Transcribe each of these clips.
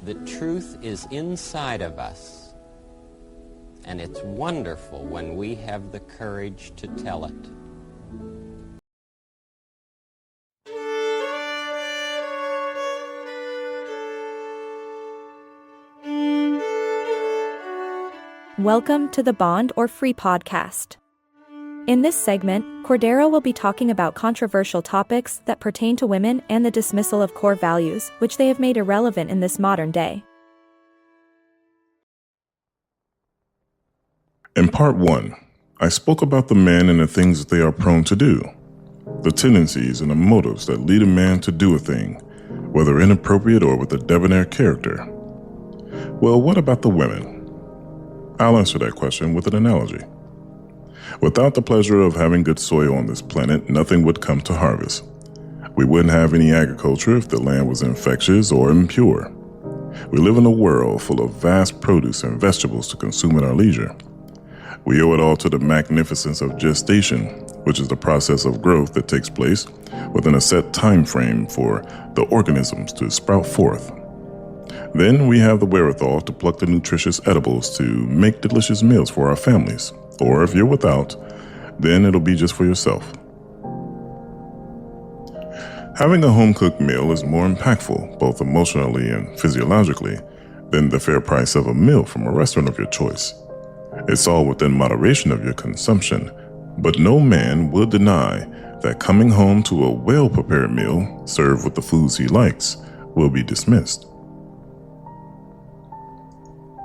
The truth is inside of us, and it's wonderful when we have the courage to tell it. Welcome to the Bond or Free podcast. In this segment, Cordarrel will be talking about controversial topics that pertain to women and the dismissal of core values, which they have made irrelevant in this modern day. In part 1, I spoke about the men and the things that they are prone to do, the tendencies and the motives that lead a man to do a thing, whether inappropriate or with a debonair character. Well, what about the women? I'll answer that question with an analogy. Without the pleasure of having good soil on this planet, nothing would come to harvest. We wouldn't have any agriculture if the land was infectious or impure. We live in a world full of vast produce and vegetables to consume at our leisure. We owe it all to the magnificence of gestation, which is the process of growth that takes place within a set time frame for the organisms to sprout forth. Then we have the wherewithal to pluck the nutritious edibles to make delicious meals for our families. Or if you're without, then it'll be just for yourself. Having a home-cooked meal is more impactful, both emotionally and physiologically, than the fair price of a meal from a restaurant of your choice. It's all within moderation of your consumption, but no man will deny that coming home to a well-prepared meal, served with the foods he likes, will be dismissed.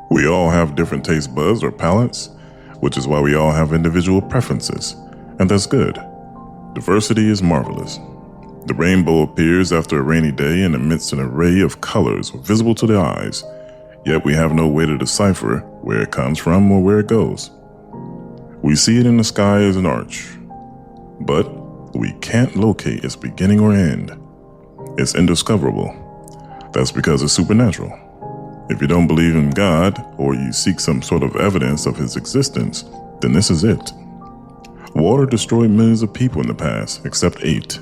We all have different taste buds or palates, which is why we all have individual preferences, and that's good. Diversity is marvelous. The rainbow appears after a rainy day and amidst an array of colors visible to the eyes, yet we have no way to decipher where it comes from or where it goes. We see it in the sky as an arch, but we can't locate its beginning or end. It's indiscoverable. That's because it's supernatural. If you don't believe in God, or you seek some sort of evidence of his existence, then this is it. Water destroyed millions of people in the past, except 8.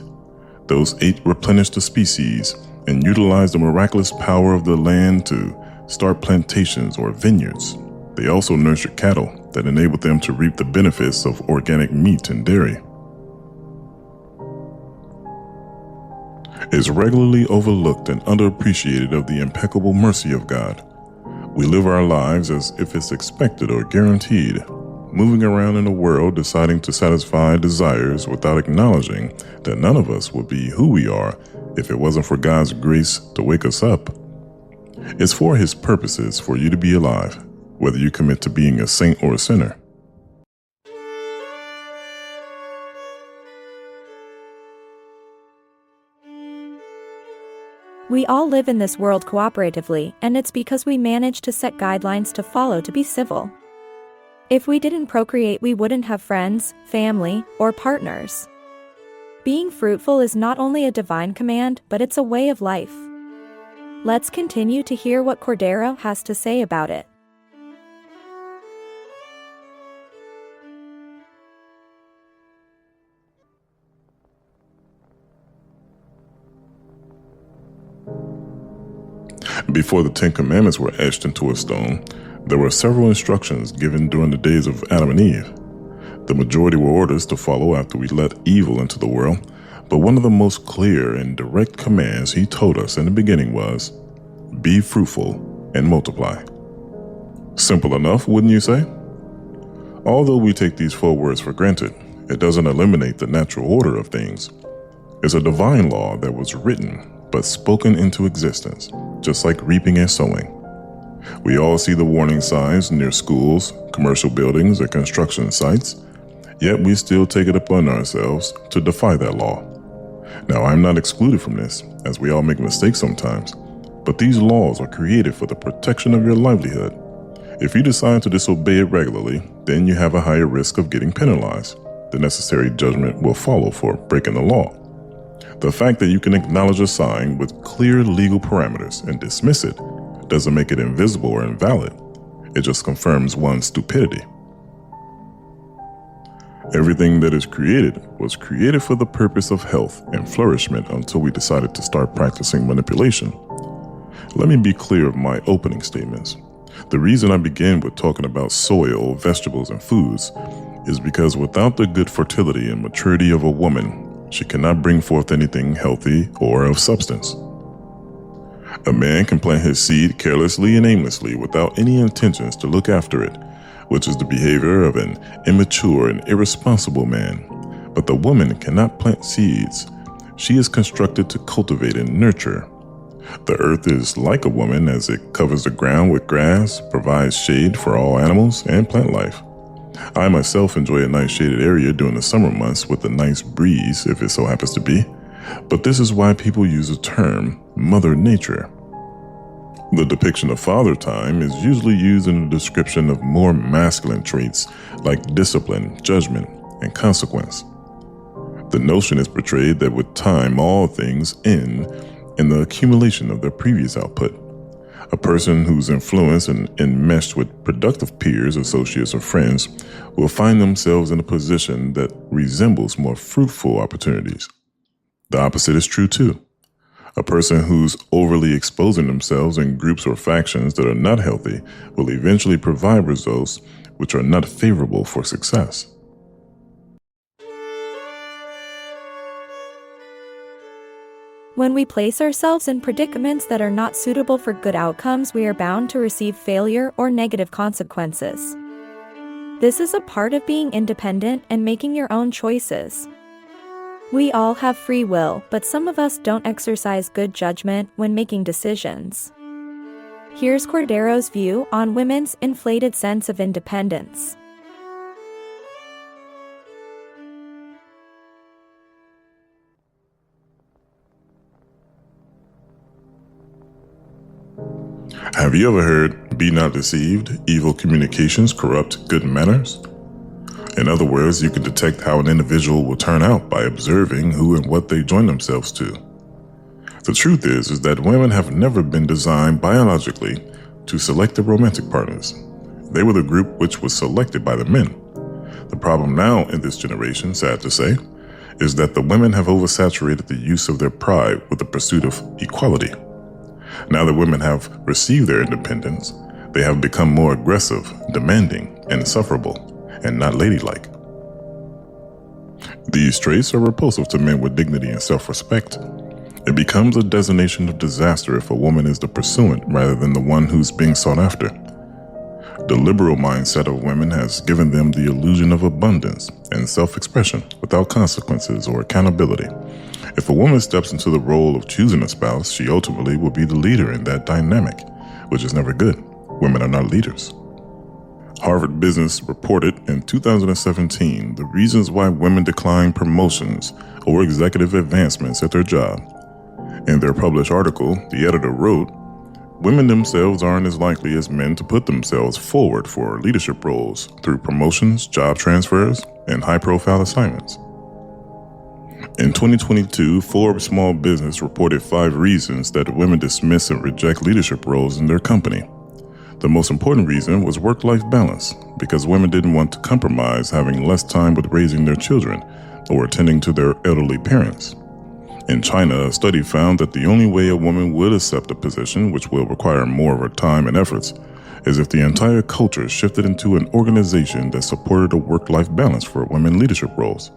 Those 8 replenished the species and utilized the miraculous power of the land to start plantations or vineyards. They also nurtured cattle that enabled them to reap the benefits of organic meat and dairy. Is regularly overlooked and underappreciated of the impeccable mercy of God. We live our lives as if it's expected or guaranteed, moving around in the world deciding to satisfy desires without acknowledging that none of us would be who we are if it wasn't for God's grace to wake us up. It's for his purposes for you to be alive, whether you commit to being a saint or a sinner. We all live in this world cooperatively, and it's because we manage to set guidelines to follow to be civil. If we didn't procreate, we wouldn't have friends, family, or partners. Being fruitful is not only a divine command, but it's a way of life. Let's continue to hear what Cordarrel has to say about it. Before the 10 Commandments were etched into a stone, there were several instructions given during the days of Adam and Eve. The majority were orders to follow after we let evil into the world, but one of the most clear and direct commands he told us in the beginning was, be fruitful and multiply. Simple enough, wouldn't you say? Although we take these 4 words for granted, it doesn't eliminate the natural order of things. It's a divine law that was written but spoken into existence, just like reaping and sowing. We all see the warning signs near schools, commercial buildings, or construction sites, yet we still take it upon ourselves to defy that law. Now, I'm not excluded from this, as we all make mistakes sometimes, but these laws are created for the protection of your livelihood. If you decide to disobey it regularly, then you have a higher risk of getting penalized. The necessary judgment will follow for breaking the law. The fact that you can acknowledge a sign with clear legal parameters and dismiss it doesn't make it invisible or invalid. It just confirms one's stupidity. Everything that is created was created for the purpose of health and flourishment until we decided to start practicing manipulation. Let me be clear of my opening statements. The reason I begin with talking about soil, vegetables, and foods is because without the good fertility and maturity of a woman, she cannot bring forth anything healthy or of substance. A man can plant his seed carelessly and aimlessly without any intentions to look after it, which is the behavior of an immature and irresponsible man. But the woman cannot plant seeds. She is constructed to cultivate and nurture. The earth is like a woman as it covers the ground with grass, provides shade for all animals and plant life. I myself enjoy a nice shaded area during the summer months with a nice breeze if it so happens to be, but this is why people use the term Mother Nature. The depiction of father time is usually used in a description of more masculine traits like discipline, judgment, and consequence. The notion is portrayed that with time all things end in the accumulation of their previous output. A person who's influenced and enmeshed with productive peers, associates, or friends will find themselves in a position that resembles more fruitful opportunities. The opposite is true too. A person who's overly exposing themselves in groups or factions that are not healthy will eventually provide results which are not favorable for success. When we place ourselves in predicaments that are not suitable for good outcomes, we are bound to receive failure or negative consequences. This is a part of being independent and making your own choices. We all have free will, but some of us don't exercise good judgment when making decisions. Here's Cordarrel's view on women's inflated sense of independence. Have you ever heard, "Be not deceived, evil communications corrupt good manners"? In other words, you can detect how an individual will turn out by observing who and what they join themselves to. The truth is that women have never been designed biologically to select their romantic partners. They were the group which was selected by the men. The problem now in this generation, sad to say, is that the women have oversaturated the use of their pride with the pursuit of equality. Now that women have received their independence, they have become more aggressive, demanding, and insufferable, and not ladylike. These traits are repulsive to men with dignity and self-respect. It becomes a designation of disaster if a woman is the pursuant rather than the one who's being sought after. The liberal mindset of women has given them the illusion of abundance and self-expression without consequences or accountability. If a woman steps into the role of choosing a spouse, she ultimately will be the leader in that dynamic, which is never good. Women are not leaders. Harvard Business reported in 2017 the reasons why women decline promotions or executive advancements at their job. In their published article, the editor wrote, "Women themselves aren't as likely as men to put themselves forward for leadership roles through promotions, job transfers, and high-profile assignments." In 2022, Forbes Small Business reported 5 reasons that women dismiss and reject leadership roles in their company. The most important reason was work-life balance, because women didn't want to compromise having less time with raising their children or attending to their elderly parents. In China, a study found that the only way a woman would accept a position which will require more of her time and efforts is if the entire culture shifted into an organization that supported a work-life balance for women leadership roles.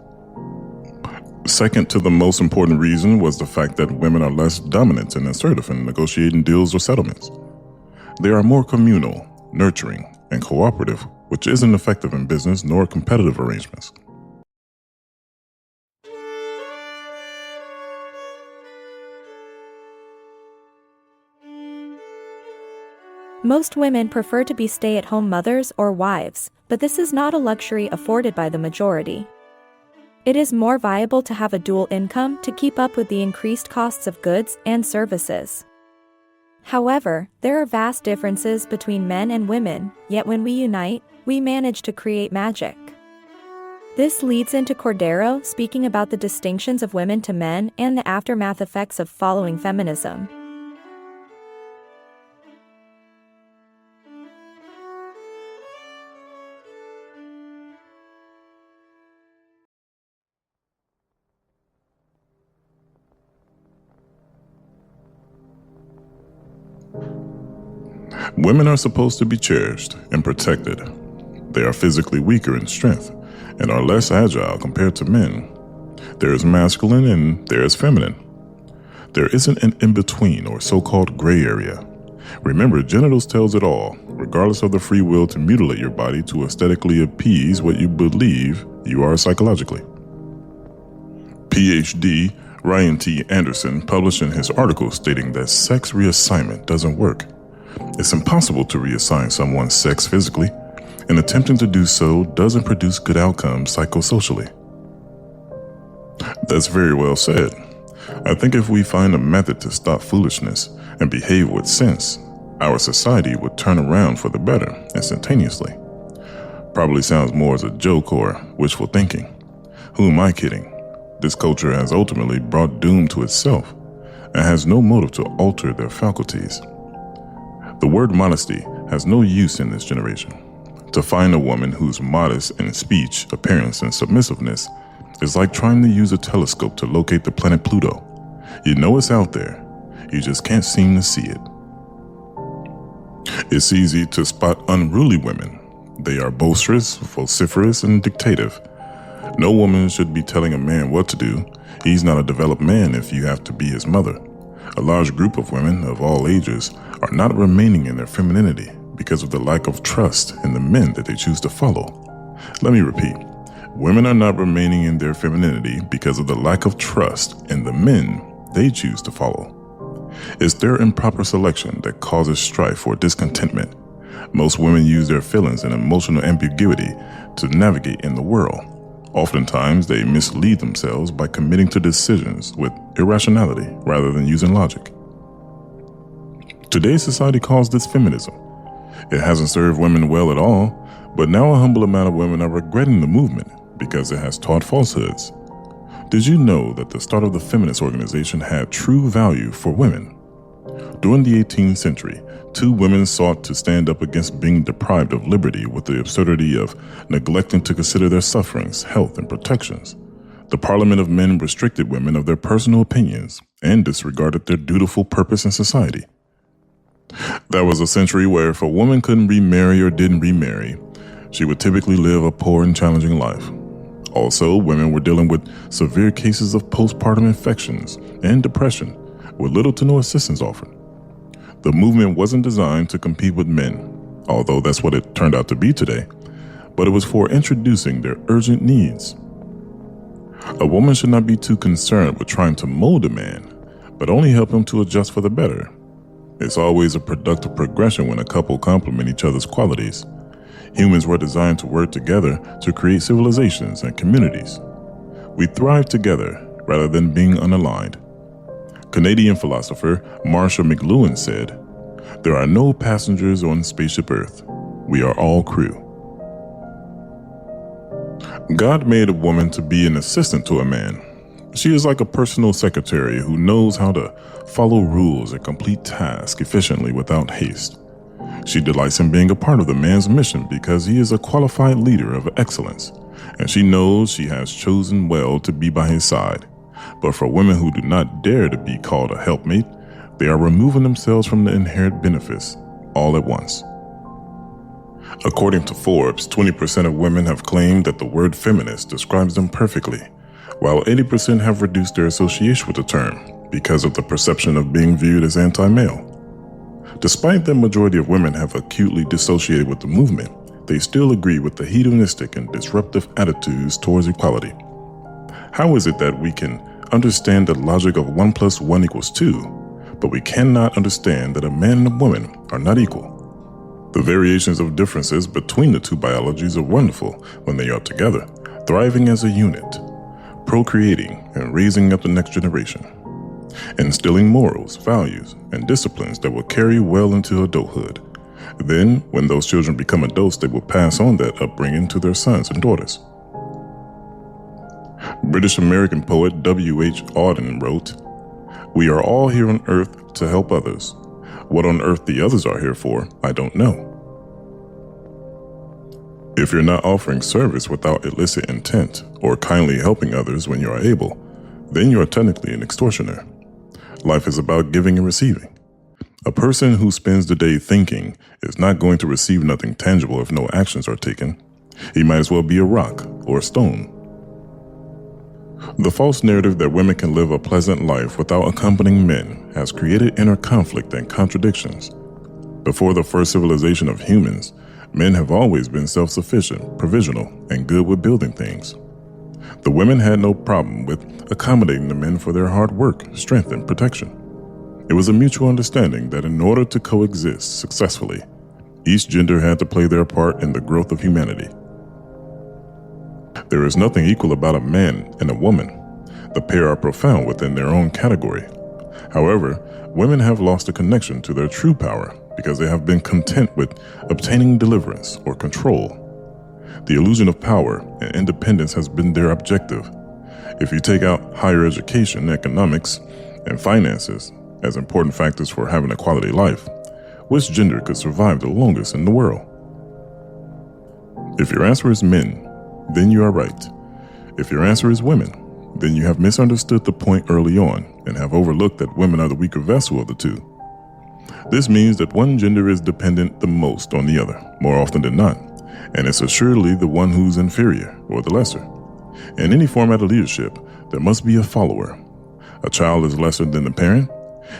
Second to the most important reason was the fact that women are less dominant and assertive in negotiating deals or settlements. They are more communal, nurturing, and cooperative, which isn't effective in business nor competitive arrangements. Most women prefer to be stay-at-home mothers or wives, but this is not a luxury afforded by the majority. It is more viable to have a dual income to keep up with the increased costs of goods and services. However, there are vast differences between men and women, yet when we unite, we manage to create magic. This leads into Cordarrel speaking about the distinctions of women to men and the aftermath effects of following feminism. Women are supposed to be cherished and protected. They are physically weaker in strength and are less agile compared to men. There is masculine and there is feminine. There isn't an in-between or so-called gray area. Remember, genitals tells it all, regardless of the free will to mutilate your body to aesthetically appease what you believe you are psychologically. PhD Ryan T. Anderson published in his article stating that sex reassignment doesn't work. It's impossible to reassign someone's sex physically, and attempting to do so doesn't produce good outcomes psychosocially. That's very well said. I think if we find a method to stop foolishness and behave with sense, our society would turn around for the better instantaneously. Probably sounds more as a joke or wishful thinking. Who am I kidding? This culture has ultimately brought doom to itself and has no motive to alter their faculties. The word modesty has no use in this generation. To find a woman who's modest in speech, appearance, and submissiveness is like trying to use a telescope to locate the planet Pluto. You know it's out there, you just can't seem to see it. It's easy to spot unruly women. They are boisterous, vociferous, and dictative. No woman should be telling a man what to do. He's not a developed man if you have to be his mother. A large group of women of all ages are not remaining in their femininity because of the lack of trust in the men that they choose to follow. Let me repeat. Women are not remaining in their femininity because of the lack of trust in the men they choose to follow. It's their improper selection that causes strife or discontentment. Most women use their feelings and emotional ambiguity to navigate in the world. Oftentimes, they mislead themselves by committing to decisions with irrationality rather than using logic. Today's society calls this feminism. It hasn't served women well at all, but now a humble amount of women are regretting the movement because it has taught falsehoods. Did you know that the start of the feminist organization had true value for women? During the 18th century, two women sought to stand up against being deprived of liberty with the absurdity of neglecting to consider their sufferings, health, and protections. The Parliament of Men restricted women of their personal opinions and disregarded their dutiful purpose in society. That was a century where if a woman couldn't remarry or didn't remarry, she would typically live a poor and challenging life. Also, women were dealing with severe cases of postpartum infections and depression with little to no assistance offered. The movement wasn't designed to compete with men, although that's what it turned out to be today, but it was for introducing their urgent needs. A woman should not be too concerned with trying to mold a man, but only help him to adjust for the better. It's always a productive progression when a couple complement each other's qualities. Humans were designed to work together to create civilizations and communities. We thrive together rather than being unaligned. Canadian philosopher Marshall McLuhan said, "There are no passengers on Spaceship Earth. We are all crew." God made a woman to be an assistant to a man. She is like a personal secretary who knows how to follow rules and complete tasks efficiently without haste. She delights in being a part of the man's mission because he is a qualified leader of excellence, and she knows she has chosen well to be by his side. But for women who do not dare to be called a helpmate, they are removing themselves from the inherent benefits all at once. According to Forbes, 20% of women have claimed that the word feminist describes them perfectly, while 80% have reduced their association with the term because of the perception of being viewed as anti-male. Despite the majority of women have acutely dissociated with the movement, they still agree with the hedonistic and disruptive attitudes towards equality. How is it that we can understand the logic of 1 + 1 = 2, but we cannot understand that a man and a woman are not equal? The variations of differences between the two biologies are wonderful when they are together, thriving as a unit, procreating and raising up the next generation, instilling morals, values, and disciplines that will carry well into adulthood. Then, when those children become adults, they will pass on that upbringing to their sons and daughters. British-American poet W.H. Auden wrote, "We are all here on earth to help others. What on earth the others are here for, I don't know." If you're not offering service without illicit intent or kindly helping others when you are able, then you are technically an extortioner. Life is about giving and receiving. A person who spends the day thinking is not going to receive nothing tangible if no actions are taken. He might as well be a rock or a stone. The false narrative that women can live a pleasant life without accompanying men has created inner conflict and contradictions. Before the first civilization of humans, men have always been self-sufficient, provisional, and good with building things. The women had no problem with accommodating the men for their hard work, strength, and protection. It was a mutual understanding that in order to coexist successfully, each gender had to play their part in the growth of humanity. There is nothing equal about a man and a woman. The pair are profound within their own category. However, women have lost a connection to their true power because they have been content with obtaining deliverance or control. The illusion of power and independence has been their objective. If you take out higher education, economics, and finances as important factors for having a quality life, which gender could survive the longest in the world? If your answer is men, then you are right. If your answer is women, then you have misunderstood the point early on and have overlooked that women are the weaker vessel of the two. This means that one gender is dependent the most on the other, more often than not, and it's assuredly the one who's inferior or the lesser. In any format of leadership, there must be a follower. A child is lesser than the parent.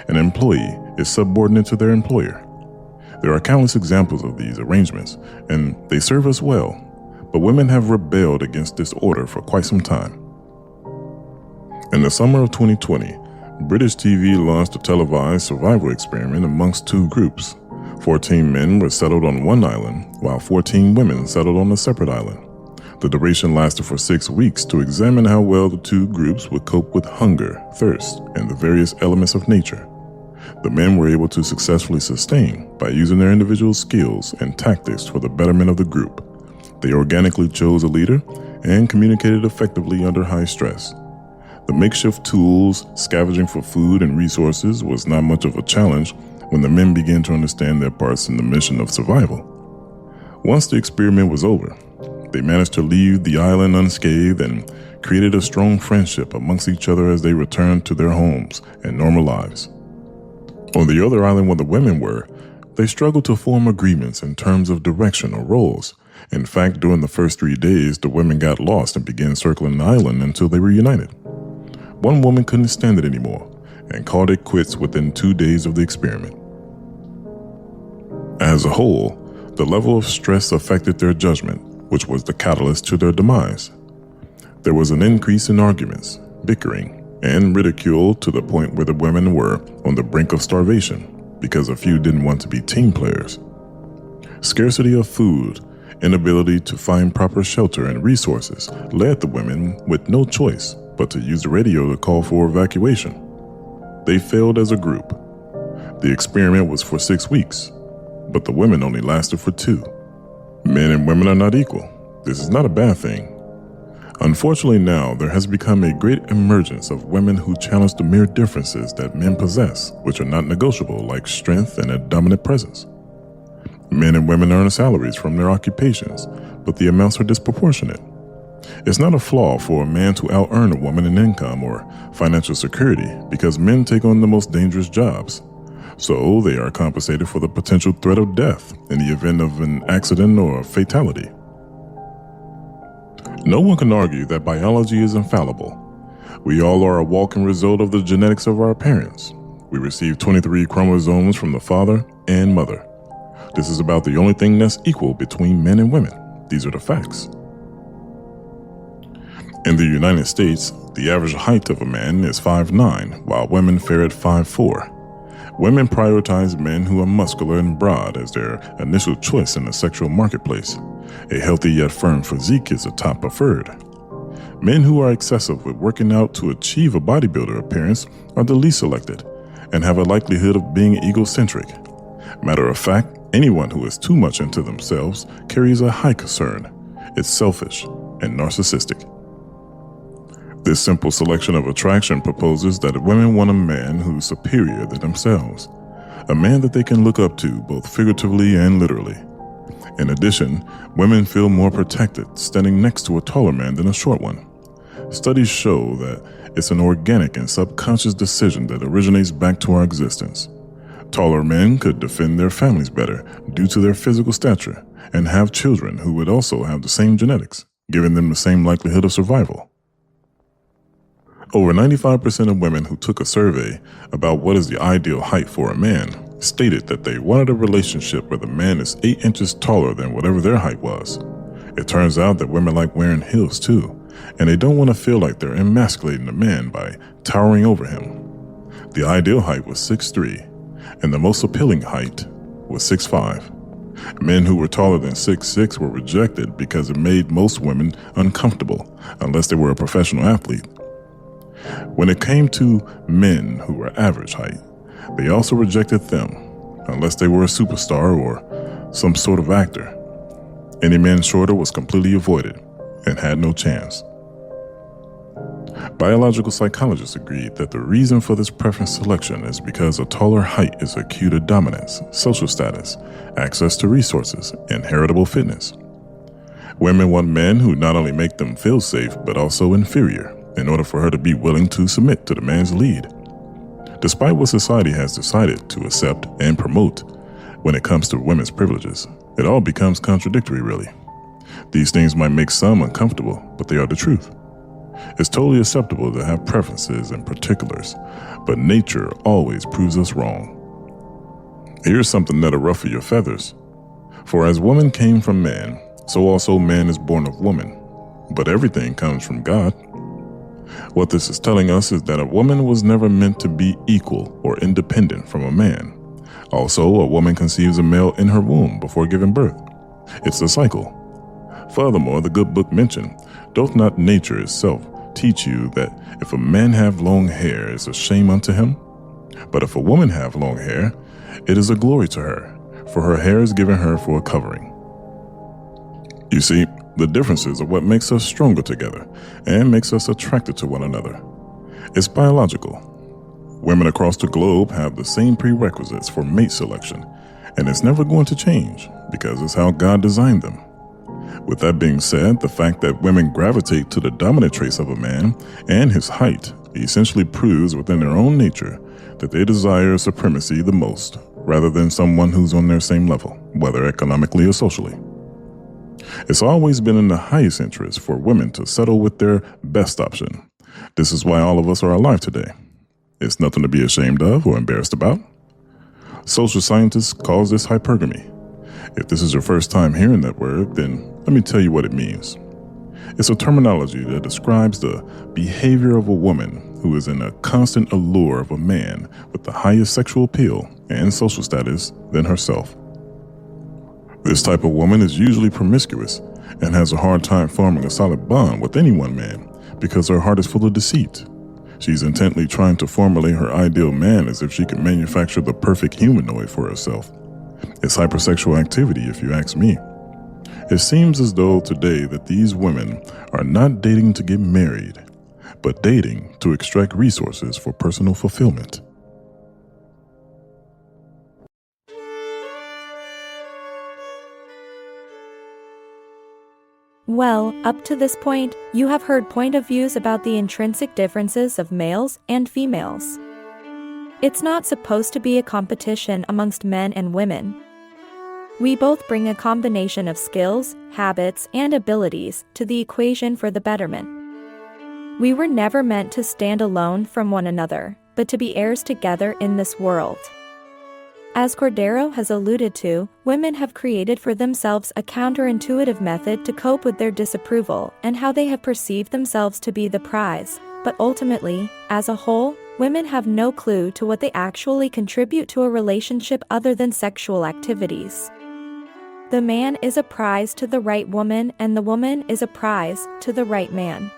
An employee is subordinate to their employer. There are countless examples of these arrangements, and they serve us well. But women have rebelled against this order for quite some time. In the summer of 2020, British TV launched a televised survival experiment amongst two groups. 14 men were settled on one island, while 14 women settled on a separate island. The duration lasted for 6 weeks to examine how well the two groups would cope with hunger, thirst, and the various elements of nature. The men were able to successfully sustain by using their individual skills and tactics for the betterment of the group. They organically chose a leader and communicated effectively under high stress. The makeshift tools, scavenging for food and resources was not much of a challenge when the men began to understand their parts in the mission of survival. Once the experiment was over, they managed to leave the island unscathed and created a strong friendship amongst each other as they returned to their homes and normal lives. On the other island where the women were, they struggled to form agreements in terms of direction or roles. In fact, during the first 3 days, the women got lost and began circling the island until they were united. One woman couldn't stand it anymore and called it quits within 2 days of the experiment. As a whole, the level of stress affected their judgment, which was the catalyst to their demise. There was an increase in arguments, bickering, and ridicule to the point where the women were on the brink of starvation because a few didn't want to be team players. Scarcity of food, inability to find proper shelter and resources led the women with no choice but to use the radio to call for evacuation. They failed as a group. The experiment was for 6 weeks, but the women only lasted for 2. Men and women are not equal. This is not a bad thing. Unfortunately now, there has become a great emergence of women who challenge the mere differences that men possess, which are not negotiable, like strength and a dominant presence. Men and women earn salaries from their occupations, but the amounts are disproportionate. It's not a flaw for a man to out-earn a woman in income or financial security because men take on the most dangerous jobs. So they are compensated for the potential threat of death in the event of an accident or a fatality. No one can argue that biology is infallible. We all are a walking result of the genetics of our parents. We receive 23 chromosomes from the father and mother. This is about the only thing that's equal between men and women. These are the facts. In the United States, the average height of a man is 5'9", while women fare at 5'4". Women prioritize men who are muscular and broad as their initial choice in the sexual marketplace. A healthy yet firm physique is a top preferred. Men who are excessive with working out to achieve a bodybuilder appearance are the least selected and have a likelihood of being egocentric. Matter of fact, anyone who is too much into themselves carries a high concern. It's selfish and narcissistic. This simple selection of attraction proposes that women want a man who's superior than themselves, a man that they can look up to both figuratively and literally. In addition, women feel more protected standing next to a taller man than a short one. Studies show that it's an organic and subconscious decision that originates back to our existence. Taller men could defend their families better due to their physical stature and have children who would also have the same genetics, giving them the same likelihood of survival. Over 95% of women who took a survey about what is the ideal height for a man stated that they wanted a relationship where the man is 8 inches taller than whatever their height was. It turns out that women like wearing heels too, and they don't want to feel like they're emasculating a man by towering over him. The ideal height was 6'3", and the most appealing height was 6'5". Men who were taller than 6'6" were rejected because it made most women uncomfortable unless they were a professional athlete. When it came to men who were average height, they also rejected them unless they were a superstar or some sort of actor. Any man shorter was completely avoided and had no chance. Biological psychologists agreed that the reason for this preference selection is because a taller height is a cue to dominance, social status, access to resources, and heritable fitness. Women want men who not only make them feel safe but also inferior in order for her to be willing to submit to the man's lead. Despite what society has decided to accept and promote when it comes to women's privileges, it all becomes contradictory, really. These things might make some uncomfortable, but they are the truth. It's totally acceptable to have preferences and particulars, but nature always proves us wrong. Here's something that'll ruffle your feathers. For as woman came from man, so also man is born of woman. But everything comes from God. What this is telling us is that a woman was never meant to be equal or independent from a man. Also, a woman conceives a male in her womb before giving birth. It's a cycle. Furthermore, the good book mentioned, doth not nature itself teach you that if a man have long hair, it's a shame unto him? But if a woman have long hair, it is a glory to her, for her hair is given her for a covering. You see, the differences are what makes us stronger together and makes us attracted to one another. It's biological. Women across the globe have the same prerequisites for mate selection, and it's never going to change because it's how God designed them. With that being said, the fact that women gravitate to the dominant traits of a man and his height essentially proves within their own nature that they desire supremacy the most, rather than someone who's on their same level, whether economically or socially. It's always been in the highest interest for women to settle with their best option. This is why all of us are alive today. It's nothing to be ashamed of or embarrassed about. Social scientists call this hypergamy. If this is your first time hearing that word, then let me tell you what it means. It's a terminology that describes the behavior of a woman who is in a constant allure of a man with the highest sexual appeal and social status than herself. This type of woman is usually promiscuous and has a hard time forming a solid bond with any one man because her heart is full of deceit. She's intently trying to formulate her ideal man as if she can manufacture the perfect humanoid for herself. It's hypersexual activity, if you ask me. It seems as though today that these women are not dating to get married, but dating to extract resources for personal fulfillment. Well, up to this point, you have heard point of views about the intrinsic differences of males and females. It's not supposed to be a competition amongst men and women. We both bring a combination of skills, habits, and abilities to the equation for the betterment. We were never meant to stand alone from one another, but to be heirs together in this world. As Cordarrel has alluded to, women have created for themselves a counterintuitive method to cope with their disapproval and how they have perceived themselves to be the prize, but ultimately, as a whole, women have no clue to what they actually contribute to a relationship other than sexual activities. The man is a prize to the right woman, and the woman is a prize to the right man.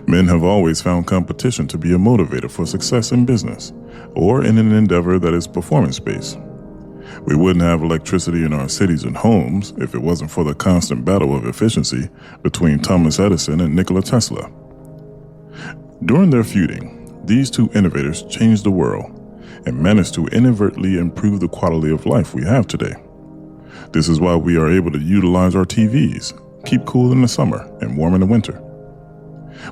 Men have always found competition to be a motivator for success in business or in an endeavor that is performance-based. We wouldn't have electricity in our cities and homes if it wasn't for the constant battle of efficiency between Thomas Edison and Nikola Tesla. During their feuding, these two innovators changed the world and managed to inadvertently improve the quality of life we have today. This is why we are able to utilize our TVs, keep cool in the summer and warm in the winter.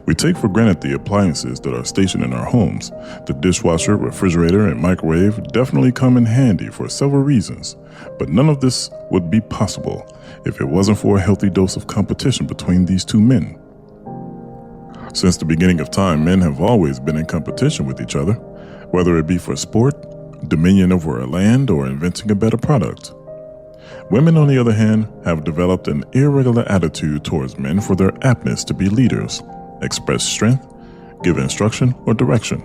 We take for granted the appliances that are stationed in our homes. The dishwasher, refrigerator, and microwave definitely come in handy for several reasons, but none of this would be possible if it wasn't for a healthy dose of competition between these two men. Since the beginning of time, men have always been in competition with each other, whether it be for sport, dominion over a land, or inventing a better product. Women, on the other hand, have developed an irregular attitude towards men for their aptness to be leaders, express strength, give instruction, or direction.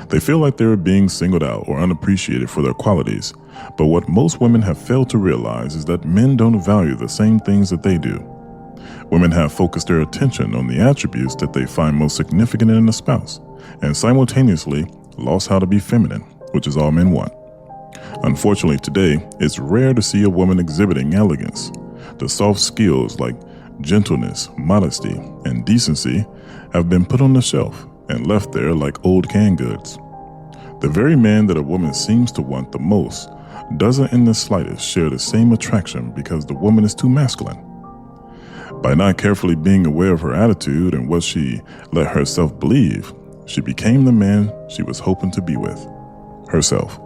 They feel like they are being singled out or unappreciated for their qualities, but what most women have failed to realize is that men don't value the same things that they do. Women have focused their attention on the attributes that they find most significant in a spouse, and simultaneously lost how to be feminine, which is all men want. Unfortunately, today, it's rare to see a woman exhibiting elegance. The soft skills like gentleness, modesty, and decency have been put on the shelf and left there like old canned goods. The very man that a woman seems to want the most doesn't in the slightest share the same attraction because the woman is too masculine. By not carefully being aware of her attitude and what she let herself believe, she became the man she was hoping to be with, herself.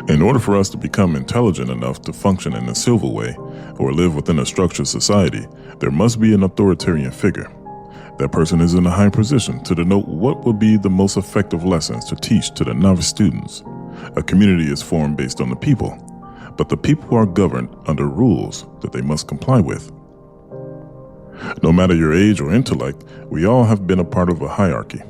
In order for us to become intelligent enough to function in a civil way or live within a structured society, there must be an authoritarian figure. That person is in a high position to denote what would be the most effective lessons to teach to the novice students. A community is formed based on the people, but the people are governed under rules that they must comply with. No matter your age or intellect, we all have been a part of a hierarchy.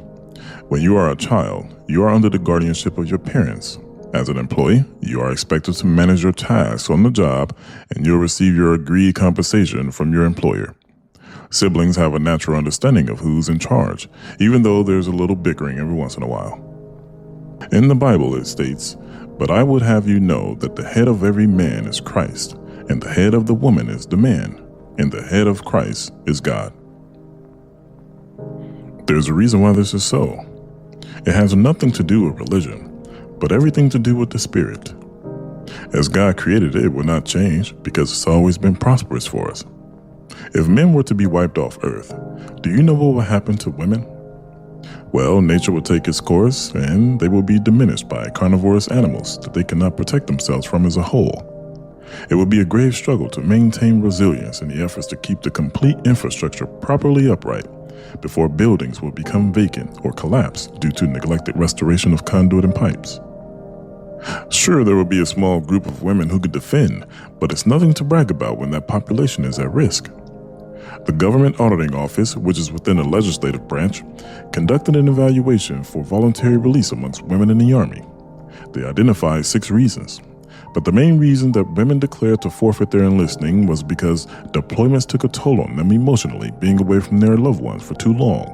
When you are a child, you are under the guardianship of your parents. As an employee, you are expected to manage your tasks on the job, and you'll receive your agreed compensation from your employer. Siblings have a natural understanding of who's in charge, even though there's a little bickering every once in a while. In the Bible, it states, "But I would have you know that the head of every man is Christ, and the head of the woman is the man, and the head of Christ is God." There's a reason why this is so. It has nothing to do with religion, but everything to do with the spirit. As God created it, it will not change because it's always been prosperous for us. If men were to be wiped off earth, do you know what will happen to women? Well, nature will take its course and they will be diminished by carnivorous animals that they cannot protect themselves from as a whole. It will be a grave struggle to maintain resilience in the efforts to keep the complete infrastructure properly upright before buildings will become vacant or collapse due to neglected restoration of conduit and pipes. Sure, there will be a small group of women who could defend, but it's nothing to brag about when that population is at risk. The Government Auditing Office, which is within the legislative branch, conducted an evaluation for voluntary release amongst women in the Army. They identified 6 reasons, but the main reason that women declared to forfeit their enlisting was because deployments took a toll on them emotionally, being away from their loved ones for too long.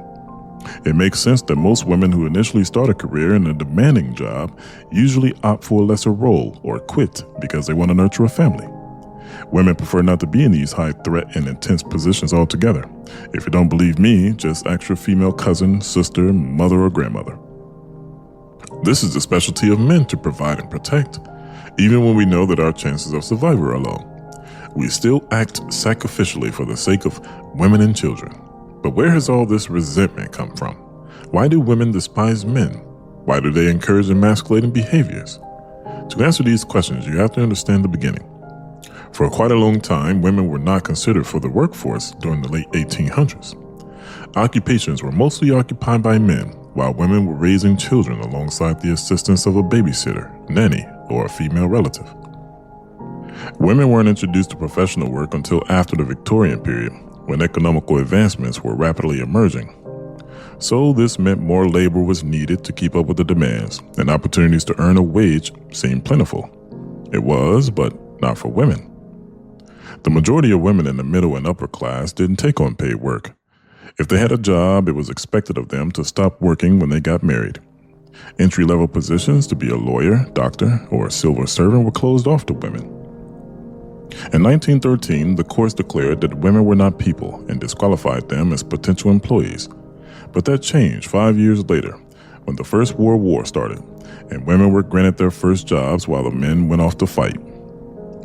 It makes sense that most women who initially start a career in a demanding job usually opt for a lesser role or quit because they want to nurture a family. Women prefer not to be in these high threat and intense positions altogether. If you don't believe me, just ask your female cousin, sister, mother, or grandmother. This is the specialty of men to provide and protect. Even when we know that our chances of survival are low, we still act sacrificially for the sake of women and children. But where has all this resentment come from? Why do women despise men? Why do they encourage emasculating behaviors? To answer these questions, you have to understand the beginning. For quite a long time, women were not considered for the workforce during the late 1800s. Occupations were mostly occupied by men, while women were raising children alongside the assistance of a babysitter, nanny, or a female relative. Women weren't introduced to professional work until after the Victorian period, when economical advancements were rapidly emerging. So this meant more labor was needed to keep up with the demands, and opportunities to earn a wage seemed plentiful. It was, but not for women. The majority of women in the middle and upper class didn't take on paid work. If they had a job, it was expected of them to stop working when they got married. Entry-level positions to be a lawyer, doctor, or a civil servant were closed off to women. In 1913, the courts declared that women were not people and disqualified them as potential employees. But that changed 5 years later, when the First World War started, and women were granted their first jobs while the men went off to fight.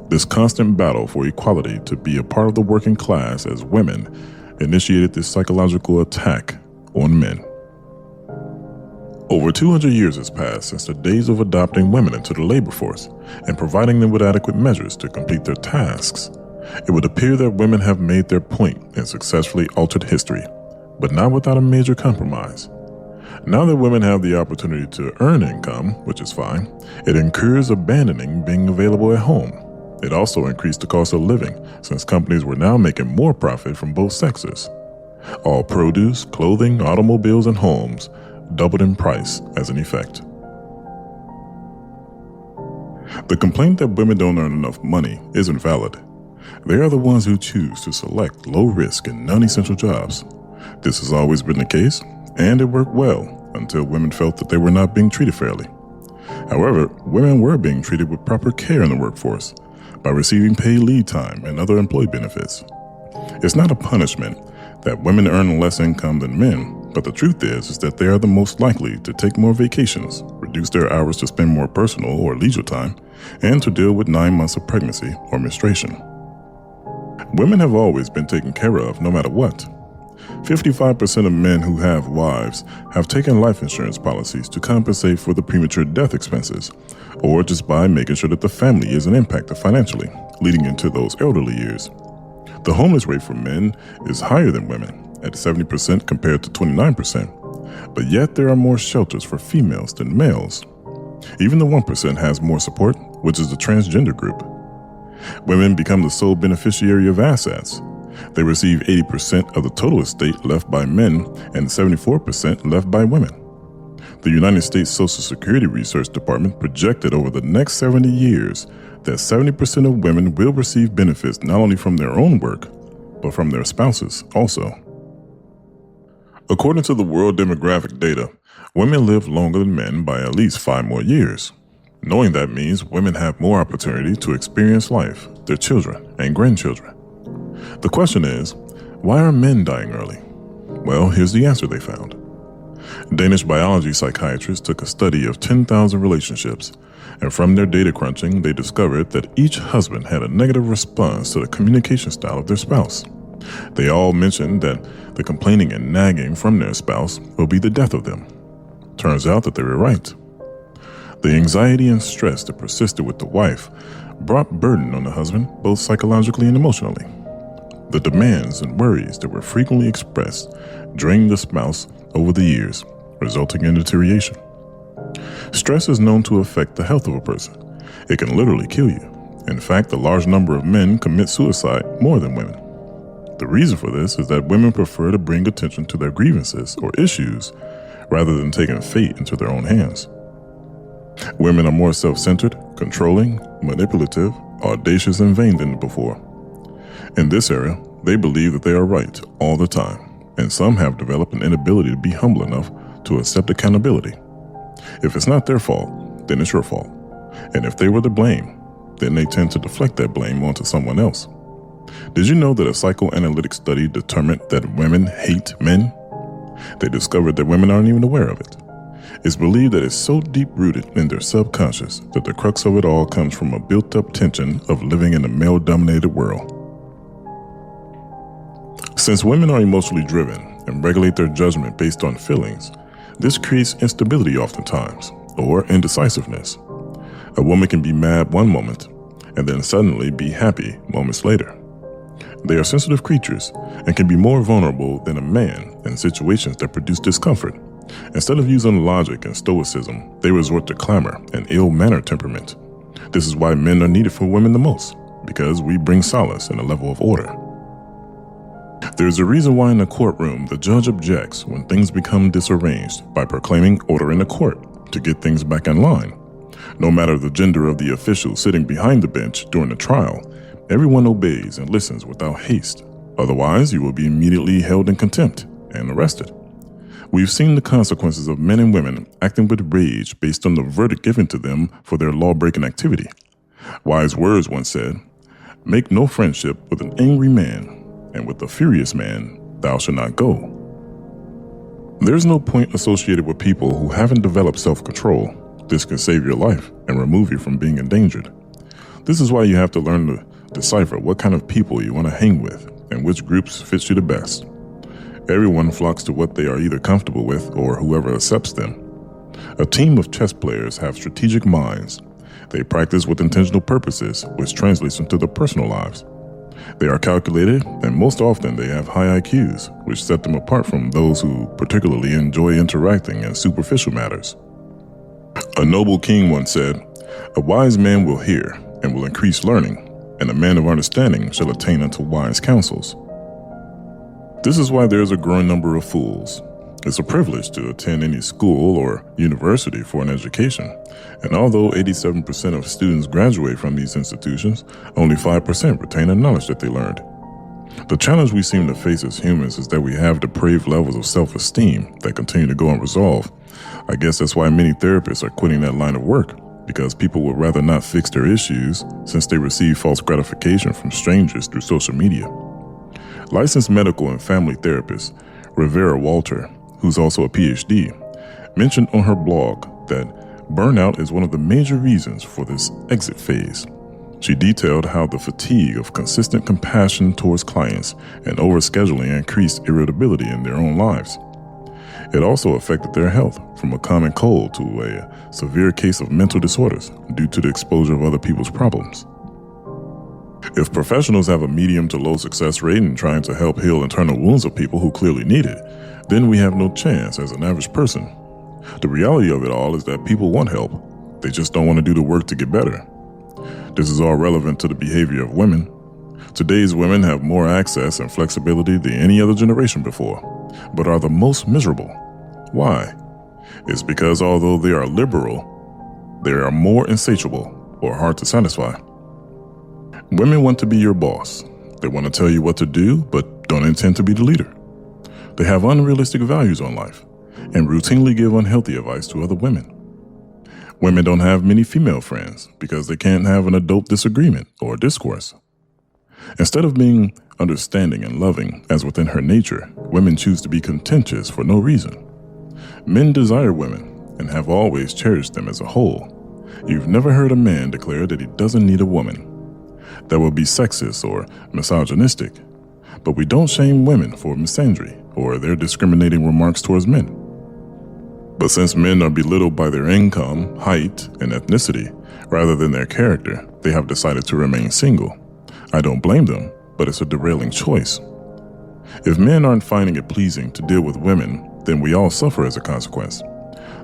This constant battle for equality to be a part of the working class as women initiated this psychological attack on men. Over 200 years has passed since the days of adopting women into the labor force and providing them with adequate measures to complete their tasks. It would appear that women have made their point and successfully altered history, but not without a major compromise. Now that women have the opportunity to earn income, which is fine, it incurs abandoning being available at home. It also increased the cost of living since companies were now making more profit from both sexes. All produce, clothing, automobiles, and homes doubled in price as an effect. The complaint that women don't earn enough money isn't valid. They are the ones who choose to select low-risk and non-essential jobs. This has always been the case, and it worked well until women felt that they were not being treated fairly. However, women were being treated with proper care in the workforce by receiving paid leave time and other employee benefits. It's not a punishment that women earn less income than men, but the truth is that they are the most likely to take more vacations, reduce their hours to spend more personal or leisure time, and to deal with 9 months of pregnancy or menstruation. Women have always been taken care of no matter what. 55% of men who have wives have taken life insurance policies to compensate for the premature death expenses, or just by making sure that the family isn't impacted financially, leading into those elderly years. The homeless rate for men is higher than women, at 70% compared to 29%, but yet there are more shelters for females than males. Even the 1% has more support, which is the transgender group. Women become the sole beneficiary of assets. They receive 80% of the total estate left by men and 74% left by women. The United States Social Security Research Department projected over the next 70 years that 70% of women will receive benefits not only from their own work, but from their spouses also. According to the World Demographic Data, women live longer than men by at least 5 more years. Knowing that means women have more opportunity to experience life, their children, and grandchildren. The question is, why are men dying early? Well, here's the answer they found. Danish biology psychiatrists took a study of 10,000 relationships, and from their data crunching, they discovered that each husband had a negative response to the communication style of their spouse. They all mentioned that the complaining and nagging from their spouse will be the death of them. Turns out that they were right. The anxiety and stress that persisted with the wife brought burden on the husband, both psychologically and emotionally. The demands and worries that were frequently expressed drained the spouse over the years, resulting in deterioration. Stress is known to affect the health of a person. It can literally kill you. In fact, a large number of men commit suicide more than women. The reason for this is that women prefer to bring attention to their grievances or issues rather than taking fate into their own hands. Women are more self-centered, controlling, manipulative, audacious, and vain than before. In this area, they believe that they are right all the time, and some have developed an inability to be humble enough to accept accountability. If it's not their fault, then it's your fault. And if they were to blame, then they tend to deflect that blame onto someone else. Did you know that a psychoanalytic study determined that women hate men? They discovered that women aren't even aware of it. It's believed that it's so deep-rooted in their subconscious that the crux of it all comes from a built-up tension of living in a male-dominated world. Since women are emotionally driven and regulate their judgment based on feelings, this creates instability oftentimes, or indecisiveness. A woman can be mad one moment and then suddenly be happy moments later. They are sensitive creatures and can be more vulnerable than a man in situations that produce discomfort. Instead of using logic and stoicism, they resort to clamor and ill-mannered temperament. This is why men are needed for women the most, because we bring solace in a level of order. There's a reason why in the courtroom the judge objects when things become disarranged by proclaiming order in the court to get things back in line. No matter the gender of the official sitting behind the bench during the trial, everyone obeys and listens without haste. Otherwise, you will be immediately held in contempt and arrested. We've seen the consequences of men and women acting with rage based on the verdict given to them for their law-breaking activity. Wise words once said, "Make no friendship with an angry man, and with a furious man thou shalt not go." There's no point associated with people who haven't developed self-control. This can save your life and remove you from being endangered. This is why you have to learn to decipher what kind of people you want to hang with and which groups fit you the best. Everyone flocks to what they are either comfortable with or whoever accepts them. A team of chess players have strategic minds. They practice with intentional purposes, which translates into their personal lives. They are calculated, and most often they have high IQs, which set them apart from those who particularly enjoy interacting in superficial matters. A noble king once said, "A wise man will hear and will increase learning, and a man of understanding shall attain unto wise counsels." This is why there is a growing number of fools. It's a privilege to attend any school or university for an education, and although 87% of students graduate from these institutions, only 5% retain the knowledge that they learned. The challenge we seem to face as humans is that we have depraved levels of self-esteem that continue to go unresolved. I guess that's why many therapists are quitting that line of work, because people would rather not fix their issues since they receive false gratification from strangers through social media. Licensed medical and family therapist Rivera Walter, who's also a PhD, mentioned on her blog that burnout is one of the major reasons for this exit phase. She detailed how the fatigue of consistent compassion towards clients and overscheduling increased irritability in their own lives. It also affected their health, from a common cold to a severe case of mental disorders due to the exposure of other people's problems. If professionals have a medium to low success rate in trying to help heal internal wounds of people who clearly need it, then we have no chance as an average person. The reality of it all is that people want help. They just don't want to do the work to get better. This is all relevant to the behavior of women. Today's women have more access and flexibility than any other generation before, but are the most miserable. Why? It's because although they are liberal, they are more insatiable or hard to satisfy. Women want to be your boss. They want to tell you what to do, but don't intend to be the leader. They have unrealistic values on life and routinely give unhealthy advice to other women. Women don't have many female friends because they can't have an adult disagreement or discourse. Instead of being understanding and loving as within her nature, women choose to be contentious for no reason. Men desire women and have always cherished them as a whole. You've never heard a man declare that he doesn't need a woman. That would be sexist or misogynistic. But we don't shame women for misandry or their discriminating remarks towards men. But since men are belittled by their income, height, and ethnicity, rather than their character, they have decided to remain single. I don't blame them, but it's a derailing choice. If men aren't finding it pleasing to deal with women, then we all suffer as a consequence.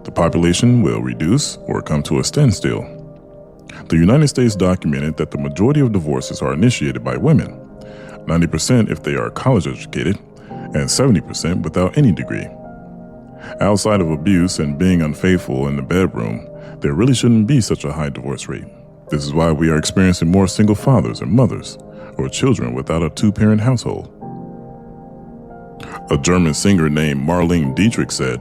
The population will reduce or come to a standstill. The United States documented that the majority of divorces are initiated by women, 90% if they are college educated, and 70% without any degree. Outside of abuse and being unfaithful in the bedroom, there really shouldn't be such a high divorce rate. This is why we are experiencing more single fathers and mothers, or children without a two-parent household. A German singer named Marlene Dietrich said,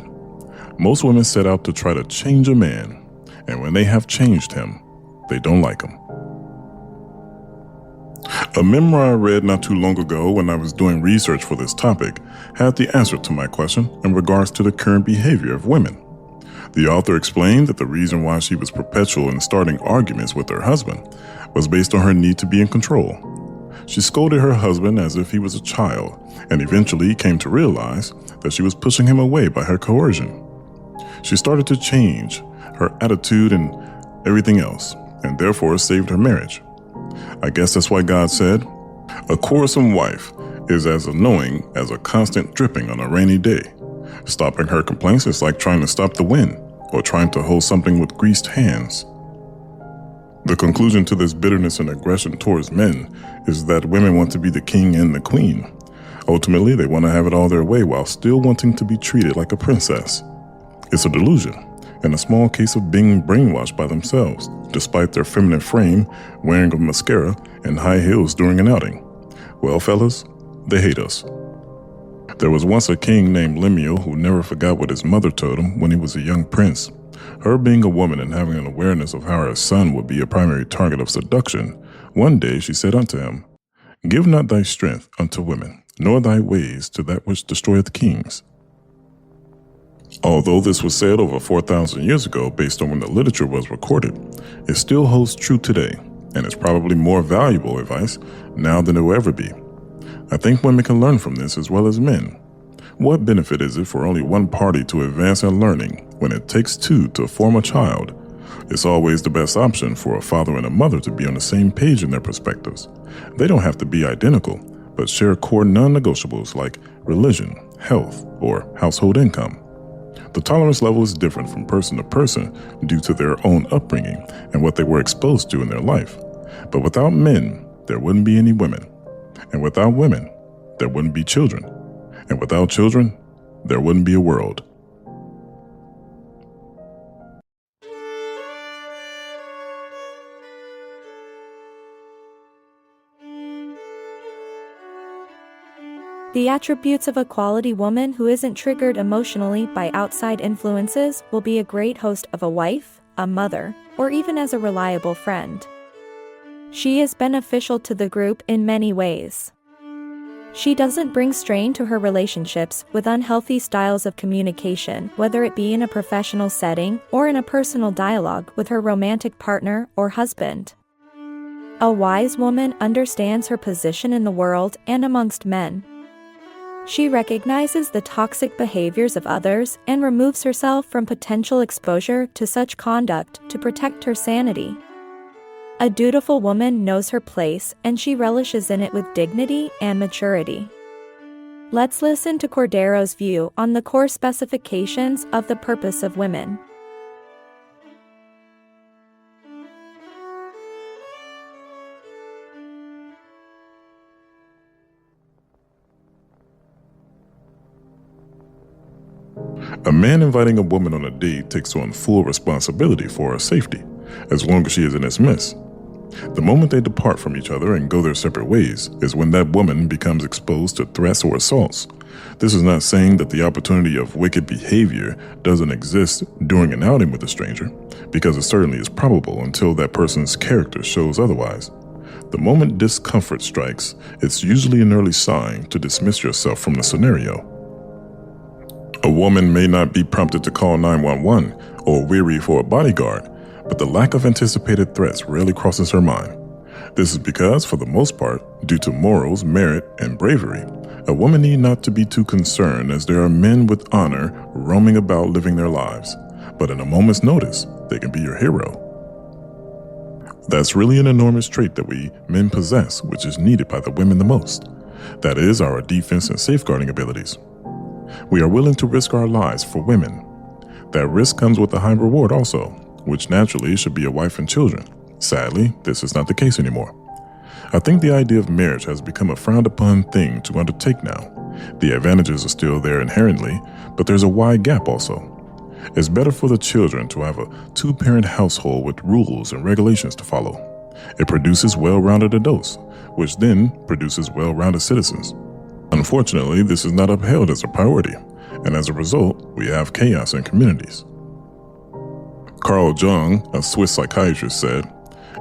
"Most women set out to try to change a man, and when they have changed him, they don't like him." A memoir I read not too long ago when I was doing research for this topic had the answer to my question in regards to the current behavior of women. The author explained that the reason why she was perpetual in starting arguments with her husband was based on her need to be in control. She scolded her husband as if he was a child and eventually came to realize that she was pushing him away by her coercion. She started to change her attitude and everything else, and therefore saved her marriage. I guess that's why God said, "A quarrelsome wife is as annoying as a constant dripping on a rainy day. Stopping her complaints is like trying to stop the wind or trying to hold something with greased hands." The conclusion to this bitterness and aggression towards men is that women want to be the king and the queen. Ultimately, they want to have it all their way while still wanting to be treated like a princess. It's a delusion, and a small case of being brainwashed by themselves, despite their feminine frame, wearing of mascara and high heels during an outing. Well, fellas, they hate us. There was once a king named Lemuel who never forgot what his mother told him when he was a young prince. Her being a woman and having an awareness of how her son would be a primary target of seduction, one day she said unto him, "Give not thy strength unto women, nor thy ways to that which destroyeth kings." Although this was said over 4,000 years ago based on when the literature was recorded, it still holds true today. and it's probably more valuable advice now than it will ever be. I think women can learn from this as well as men. What benefit is it for only one party to advance in learning when it takes two to form a child? It's always the best option for a father and a mother to be on the same page in their perspectives. They don't have to be identical, but share core non-negotiables like religion, health, or household income. The tolerance level is different from person to person due to their own upbringing and what they were exposed to in their life. But without men, there wouldn't be any women. And without women, there wouldn't be children. And without children, there wouldn't be a world. The attributes of a quality woman who isn't triggered emotionally by outside influences will be a great host of a wife, a mother, or even as a reliable friend. She is beneficial to the group in many ways. She doesn't bring strain to her relationships with unhealthy styles of communication, whether it be in a professional setting or in a personal dialogue with her romantic partner or husband. A wise woman understands her position in the world and amongst men. She recognizes the toxic behaviors of others and removes herself from potential exposure to such conduct to protect her sanity. A dutiful woman knows her place and she relishes in it with dignity and maturity. Let's listen to Cordarrel's view on the core specifications of the purpose of women. A man inviting a woman on a date takes on full responsibility for her safety, as long as she isn't dismissed. The moment they depart from each other and go their separate ways is when that woman becomes exposed to threats or assaults. This is not saying that the opportunity of wicked behavior doesn't exist during an outing with a stranger, because it certainly is probable until that person's character shows otherwise. The moment discomfort strikes, it's usually an early sign to dismiss yourself from the scenario. A woman may not be prompted to call 911 or weary for a bodyguard, but the lack of anticipated threats rarely crosses her mind. This is because, for the most part, due to morals, merit, and bravery, a woman need not to be too concerned as there are men with honor roaming about living their lives. But in a moment's notice, they can be your hero. That's really an enormous trait that we men possess, which is needed by the women the most. That is our defense and safeguarding abilities. We are willing to risk our lives for women. That risk comes with a high reward also, which naturally should be a wife and children. Sadly, this is not the case anymore. I think the idea of marriage has become a frowned upon thing to undertake now. The advantages are still there inherently, but there's a wide gap also. It's better for the children to have a two-parent household with rules and regulations to follow. It produces well-rounded adults, which then produces well-rounded citizens. Unfortunately, this is not upheld as a priority, and as a result, we have chaos in communities. Carl Jung, a Swiss psychiatrist, said,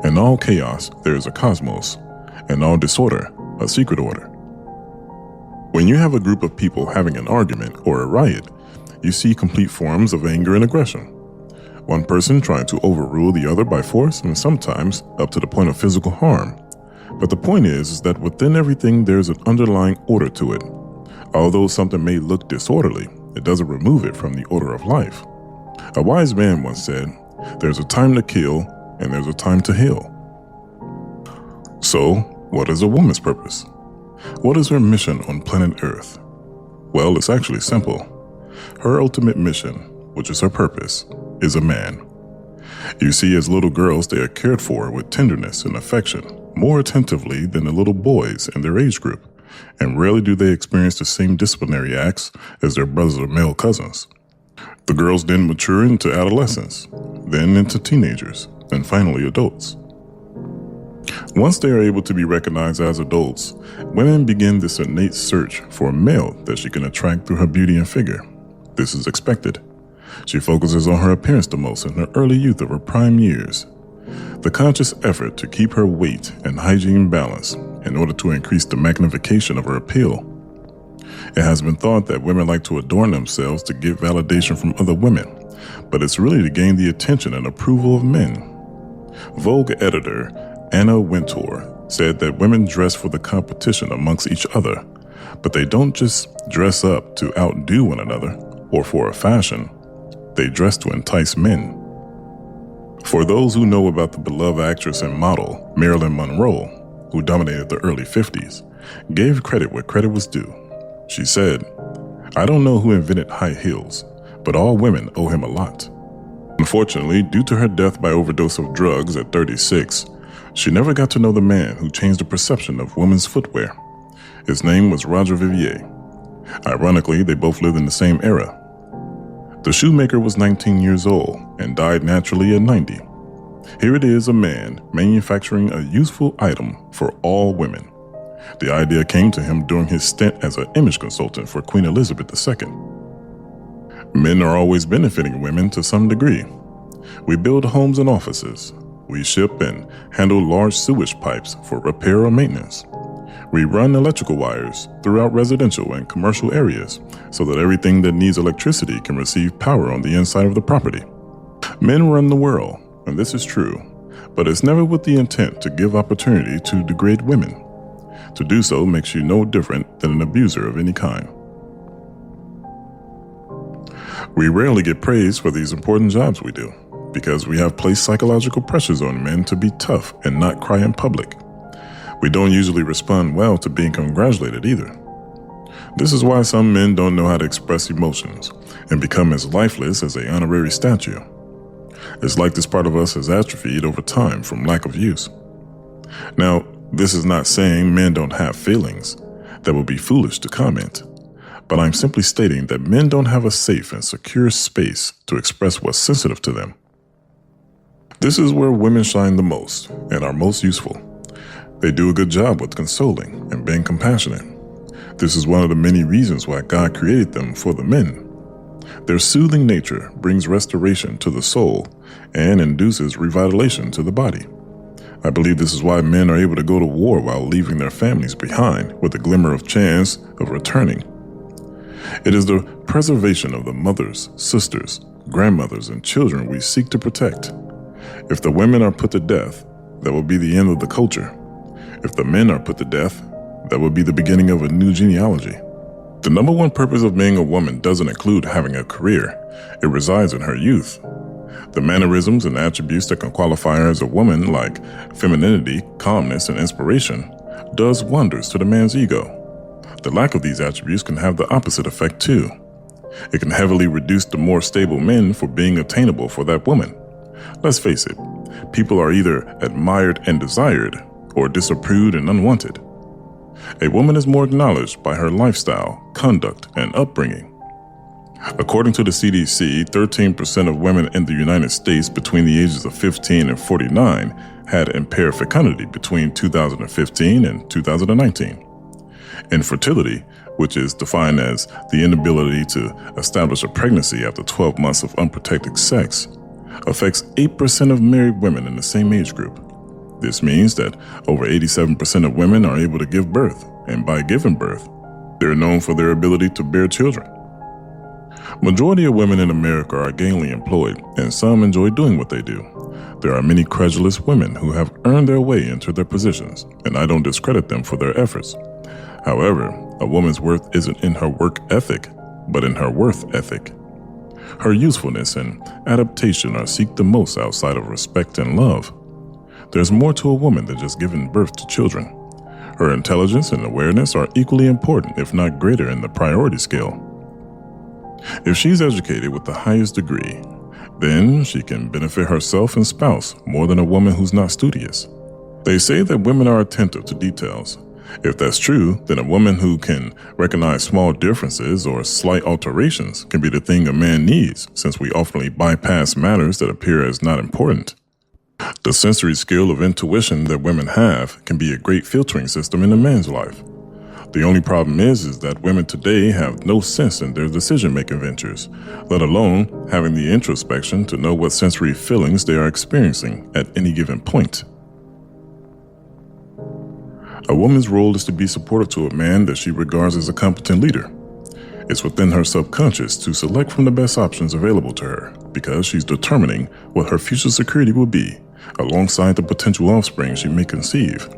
"In all chaos, there is a cosmos. In all disorder, a secret order." When you have a group of people having an argument or a riot, you see complete forms of anger and aggression. One person trying to overrule the other by force and sometimes up to the point of physical harm. But the point is that within everything there's an underlying order to it. Although something may look disorderly, it doesn't remove it from the order of life. A wise man once said, "There's a time to kill and there's a time to heal." So, what is a woman's purpose? What is her mission on planet Earth? Well, it's actually simple. Her ultimate mission, which is her purpose, is a man. You see, as little girls, they are cared for with tenderness and affection, more attentively than the little boys in their age group, and rarely do they experience the same disciplinary acts as their brothers or male cousins. The girls then mature into adolescence, then into teenagers, and finally adults. Once they are able to be recognized as adults, women begin this innate search for a male that she can attract through her beauty and figure. This is expected. She focuses on her appearance the most in her early youth of her prime years. The conscious effort to keep her weight and hygiene balanced in order to increase the magnification of her appeal. It has been thought that women like to adorn themselves to get validation from other women, but it's really to gain the attention and approval of men. Vogue editor Anna Wintour, said that women dress for the competition amongst each other, but they don't just dress up to outdo one another or for a fashion. They dress to entice men. For those who know about the beloved actress and model Marilyn Monroe, who dominated the early 50s, gave credit where credit was due. She said, "I don't know who invented high heels, but all women owe him a lot." Unfortunately, due to her death by overdose of drugs at 36, she never got to know the man who changed the perception of women's footwear. His name was Roger Vivier. Ironically, they both lived in the same era. The shoemaker was 19 years old and died naturally at 90. Here it is, a man manufacturing a useful item for all women. The idea came to him during his stint as an image consultant for Queen Elizabeth II. Men are always benefiting women to some degree. We build homes and offices. We ship and handle large sewage pipes for repair or maintenance. We run electrical wires throughout residential and commercial areas so that everything that needs electricity can receive power on the inside of the property. Men run the world, and this is true, but it's never with the intent to give opportunity to degrade women. To do so makes you no different than an abuser of any kind. We rarely get praise for these important jobs we do, because we have placed psychological pressures on men to be tough and not cry in public. We don't usually respond well to being congratulated either. This is why some men don't know how to express emotions and become as lifeless as an honorary statue. It's like this part of us has atrophied over time from lack of use. Now, this is not saying men don't have feelings. That would be foolish to comment. But I'm simply stating that men don't have a safe and secure space to express what's sensitive to them. This is where women shine the most and are most useful. They do a good job with consoling and being compassionate. This is one of the many reasons why God created them for the men. Their soothing nature brings restoration to the soul and induces revitalization to the body. I believe this is why men are able to go to war while leaving their families behind with a glimmer of chance of returning. It is the preservation of the mothers, sisters, grandmothers, and children we seek to protect. If the women are put to death, that will be the end of the culture. If the men are put to death, that will be the beginning of a new genealogy. The number one purpose of being a woman doesn't include having a career. It resides in her youth. The mannerisms and attributes that can qualify her as a woman, like femininity, calmness, and inspiration, does wonders to the man's ego. The lack of these attributes can have the opposite effect too. It can heavily reduce the more stable men for being attainable for that woman. Let's face it, people are either admired and desired, or disapproved and unwanted. A woman is more acknowledged by her lifestyle, conduct, and upbringing. According to the CDC, 13% of women in the United States between the ages of 15 and 49 had impaired fecundity between 2015 and 2019. Infertility, which is defined as the inability to establish a pregnancy after 12 months of unprotected sex, affects 8% of married women in the same age group. This means that over 87% of women are able to give birth, and by giving birth, they're known for their ability to bear children. Majority of women in America are gainfully employed, and some enjoy doing what they do. There are many credulous women who have earned their way into their positions, and I don't discredit them for their efforts. However, a woman's worth isn't in her work ethic, but in her worth ethic. Her usefulness and adaptation are seek the most outside of respect and love. There's more to a woman than just giving birth to children. Her intelligence and awareness are equally important, if not greater, in the priority scale. If she's educated with the highest degree, then she can benefit herself and spouse more than a woman who's not studious. They say that women are attentive to details. If that's true, then a woman who can recognize small differences or slight alterations can be the thing a man needs, since we often bypass matters that appear as not important. The sensory skill of intuition that women have can be a great filtering system in a man's life. The only problem is that women today have no sense in their decision-making ventures, let alone having the introspection to know what sensory feelings they are experiencing at any given point. A woman's role is to be supportive to a man that she regards as a competent leader. It's within her subconscious to select from the best options available to her because she's determining what her future security will be alongside the potential offspring she may conceive.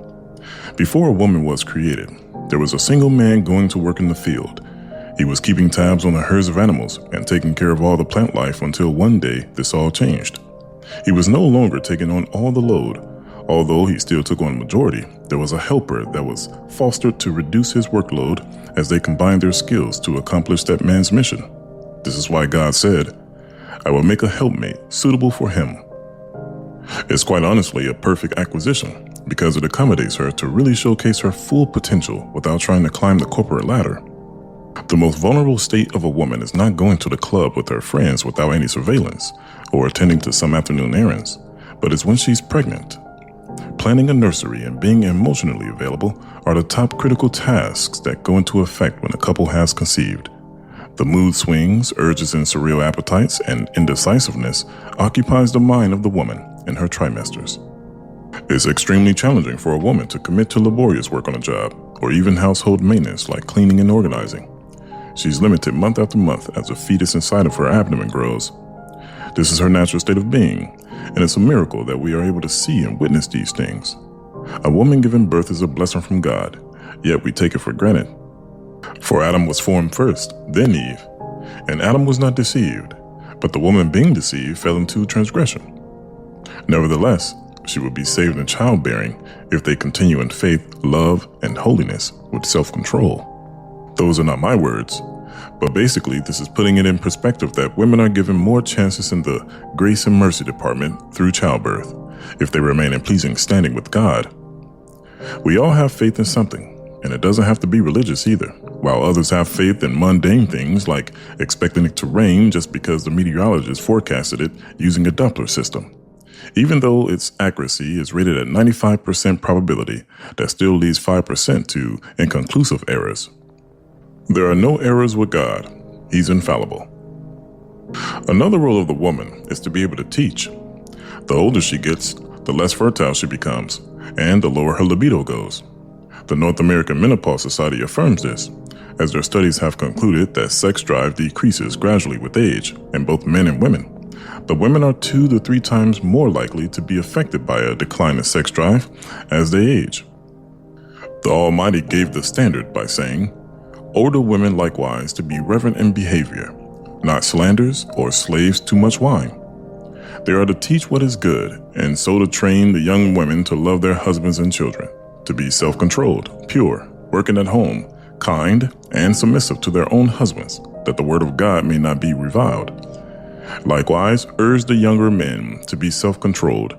Before a woman was created, there was a single man going to work in the field. He was keeping tabs on the herds of animals and taking care of all the plant life until one day this all changed. He was no longer taking on all the load. Although he still took on the majority, there was a helper that was fostered to reduce his workload as they combined their skills to accomplish that man's mission. This is why God said, "I will make a helpmate suitable for him." It's quite honestly a perfect acquisition because it accommodates her to really showcase her full potential without trying to climb the corporate ladder. The most vulnerable state of a woman is not going to the club with her friends without any surveillance or attending to some afternoon errands, but it's when she's pregnant. Planning a nursery and being emotionally available are the top critical tasks that go into effect when a couple has conceived. The mood swings, urges and surreal appetites, and indecisiveness occupies the mind of the woman in her trimesters. It's extremely challenging for a woman to commit to laborious work on a job, or even household maintenance like cleaning and organizing. She's limited month after month as a fetus inside of her abdomen grows. This is her natural state of being, and it's a miracle that we are able to see and witness these things. A woman giving birth is a blessing from God, yet we take it for granted. For Adam was formed first, then Eve, and Adam was not deceived, but the woman being deceived fell into transgression. Nevertheless, she will be saved in childbearing if they continue in faith, love, and holiness with self-control. Those are not my words, but basically this is putting it in perspective that women are given more chances in the grace and mercy department through childbirth if they remain in pleasing standing with God. We all have faith in something, and it doesn't have to be religious either, while others have faith in mundane things like expecting it to rain just because the meteorologist forecasted it using a Doppler system. Even though its accuracy is rated at 95% probability, that still leaves 5% to inconclusive errors. There are no errors with God. He's infallible. Another role of the woman is to be able to teach. The older she gets, the less fertile she becomes, and the lower her libido goes. The North American Menopause Society affirms this, as their studies have concluded that sex drive decreases gradually with age in both men and women. But women are 2 to 3 times more likely to be affected by a decline in sex drive as they age. The Almighty gave the standard by saying, "Older women likewise to be reverent in behavior, not slanderers or slaves to much wine. They are to teach what is good, and so to train the young women to love their husbands and children, to be self-controlled, pure, working at home, kind, and submissive to their own husbands, that the word of God may not be reviled. Likewise, urge the younger men to be self-controlled.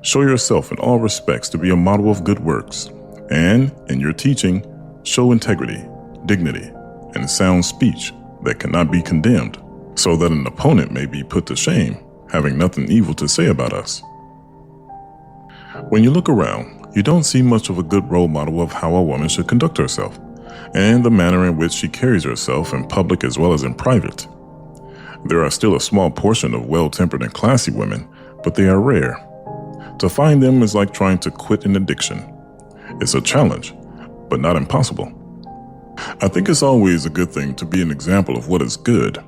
Show yourself in all respects to be a model of good works, and, in your teaching, show integrity, dignity, and sound speech that cannot be condemned, so that an opponent may be put to shame, having nothing evil to say about us." When you look around, you don't see much of a good role model of how a woman should conduct herself, and the manner in which she carries herself in public as well as in private. There are still a small portion of well-tempered and classy women, but they are rare. To find them is like trying to quit an addiction. It's a challenge, but not impossible. I think it's always a good thing to be an example of what is good.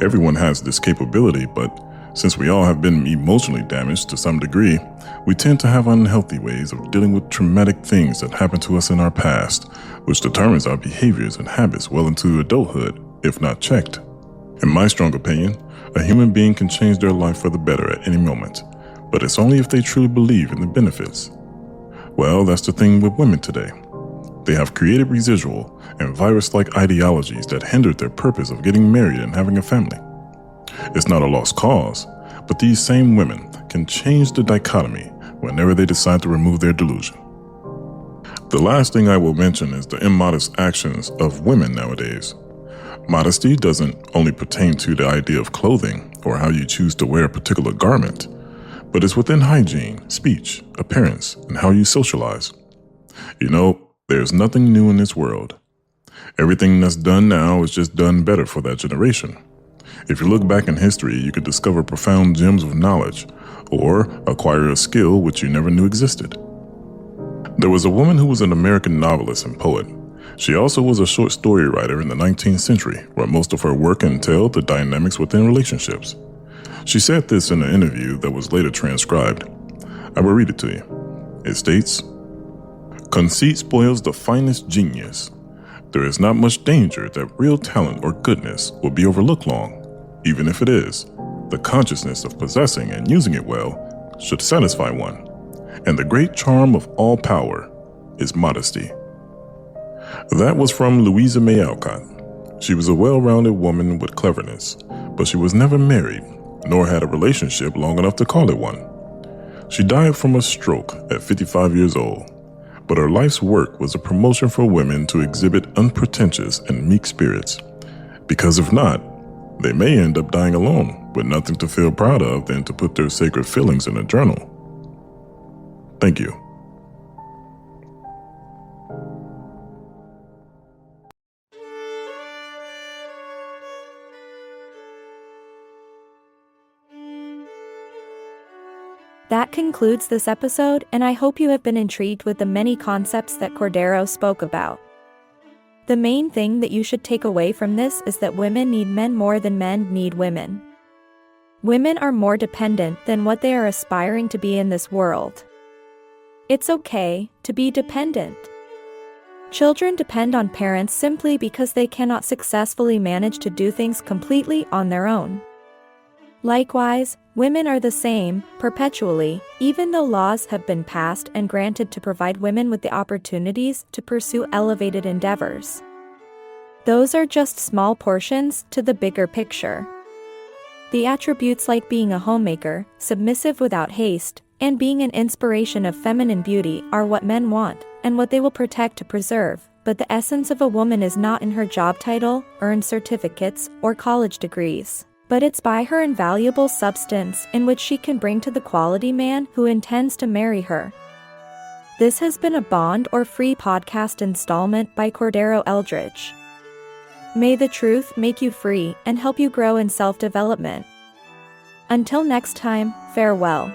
Everyone has this capability, but since we all have been emotionally damaged to some degree, we tend to have unhealthy ways of dealing with traumatic things that happened to us in our past, which determines our behaviors and habits well into adulthood, if not checked. In my strong opinion, a human being can change their life for the better at any moment, but it's only if they truly believe in the benefits. Well, that's the thing with women today. They have created residual and virus-like ideologies that hindered their purpose of getting married and having a family. It's not a lost cause, but these same women can change the dichotomy whenever they decide to remove their delusion. The last thing I will mention is the immodest actions of women nowadays. Modesty doesn't only pertain to the idea of clothing or how you choose to wear a particular garment, but it's within hygiene, speech, appearance, and how you socialize. You know, there's nothing new in this world. Everything that's done now is just done better for that generation. If you look back in history, you could discover profound gems of knowledge or acquire a skill which you never knew existed. There was a woman who was an American novelist and poet. She also was a short story writer in the 19th century, where most of her work entailed the dynamics within relationships. She said this in an interview that was later transcribed. I will read it to you. It states, "Conceit spoils the finest genius. There is not much danger that real talent or goodness will be overlooked long. Even if it is, the consciousness of possessing and using it well should satisfy one. And the great charm of all power is modesty." That was from Louisa May Alcott. She was a well-rounded woman with cleverness, but she was never married, nor had a relationship long enough to call it one. She died from a stroke at 55 years old, but her life's work was a promotion for women to exhibit unpretentious and meek spirits, because if not, they may end up dying alone with nothing to feel proud of than to put their sacred feelings in a journal. Thank you. That concludes this episode, and I hope you have been intrigued with the many concepts that Cordarrel spoke about. The main thing that you should take away from this is that women need men more than men need women. Women are more dependent than what they are aspiring to be in this world. It's okay to be dependent. Children depend on parents simply because they cannot successfully manage to do things completely on their own. Likewise, women are the same, perpetually, even though laws have been passed and granted to provide women with the opportunities to pursue elevated endeavors. Those are just small portions to the bigger picture. The attributes like being a homemaker, submissive without haste, and being an inspiration of feminine beauty are what men want, and what they will protect to preserve, but the essence of a woman is not in her job title, earned certificates, or college degrees. But it's by her invaluable substance in which she can bring to the quality man who intends to marry her. This has been a Bond or Free podcast installment by Cordarrel Eldridge. May the truth make you free and help you grow in self-development. Until next time, farewell.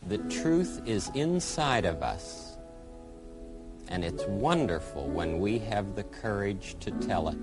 The truth is inside of us. And it's wonderful when we have the courage to tell it.